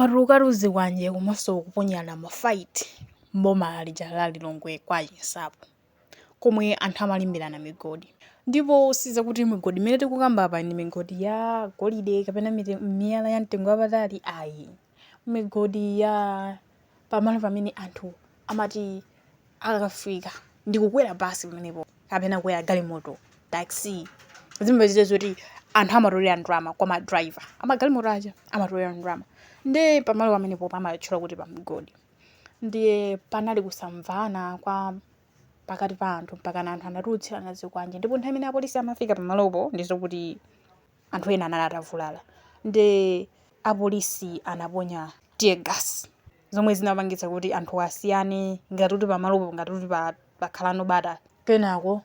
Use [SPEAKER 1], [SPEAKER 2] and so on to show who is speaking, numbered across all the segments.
[SPEAKER 1] kwarukaruzi wanje komanso kuponyana mafight mboma lija la Lilongwe kwa Chinsapo komwe anthu amalimbirana migodi. Ndipo siza kuti migodi imene tikukamba apa ndi migodi ya golide kapena miyala ya mtengo wapatali ayi. Migodi ya pamalo pamene anthu amati akafika ndi kukwera basi pamenepo kapena kukwera galimoto taxi. Zimene zoti anthu amatolera ndalama kwa madriver amagalimoto aja amatolera ndalama. Ndi pamalo pamenepo pamatchula kuti pa migodi. Ndiye panali kusamvana kwa pakati pa anthu mpakana anthu anatulutsirana zikwanje. Ndipo nthawi imene apolisi amafika pamalopo ndizo kuti anthu ena anali atavulala. Ndi apolisi anaponya tear gas zomwe zinapangitsa kuti anthu asiyane ngati kuti pamalopo ngati kuti pakhala nobata. Kenako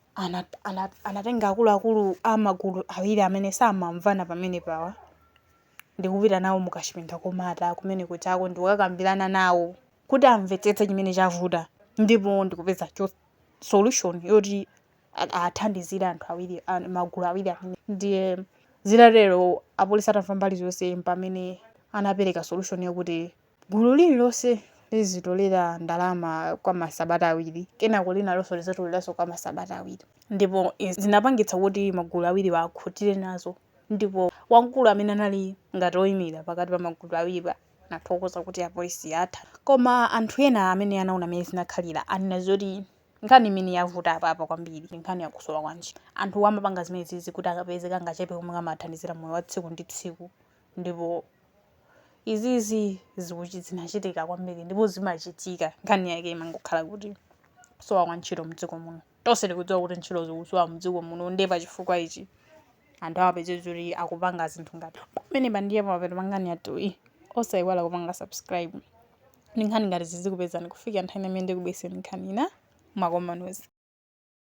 [SPEAKER 1] anatenga akuluakulu amagulu awiri amene samamvana pamene pawa ndikupita nawo mukachipinda komata kumene kuchako ndikukakambirana nawo kuti amvetsetse chimene chavuta. Ndipo ndikupeza solution yoti athandizire anthu awiri magulu awiri amene. Ndiye zitatero apolisi atamva mbali zonse pamene anapereka solution yakuti gulu lililonse lizitolera ndalama kwa masabata awiri kenako linalonso lizatoleranso kwa masabata awiri. Ndipo zinapangitsa kuti magulu awiri akhutire nazo. Ndipo wamkulu amene anali ngati oyimira pakati pa magulu awiri anathokoza kuti apolisi atha. Koma anthu ena amene anaona mmene zinakhalira anena zoti nkhani imene yavuta apa kwambiri nkhani yakusowa kwa ntchito. Anthu amapanga zimenezi kuti akapezeka kangachepe komwe amathandizira moyo wa tsiku ndi tsiku. Ndipo izizi zinachitika kwambiri ndipo zimachitika nkhani yake imangokhala kuti kusowa kwa ntchito mdziko muno. Tonse tikudziwa kuti ntchito zikusowa mdziko muno ndi pachifukwa ichi anthu amapeza kuti akupanga zinthu ngati pamene pandiye papeto pangani yatoi osayiwala kupanga subscribe. Ndi nkhani ngati zizikupezani kufikira nthawi imene ndikubweseni nkhani ina makomanezi.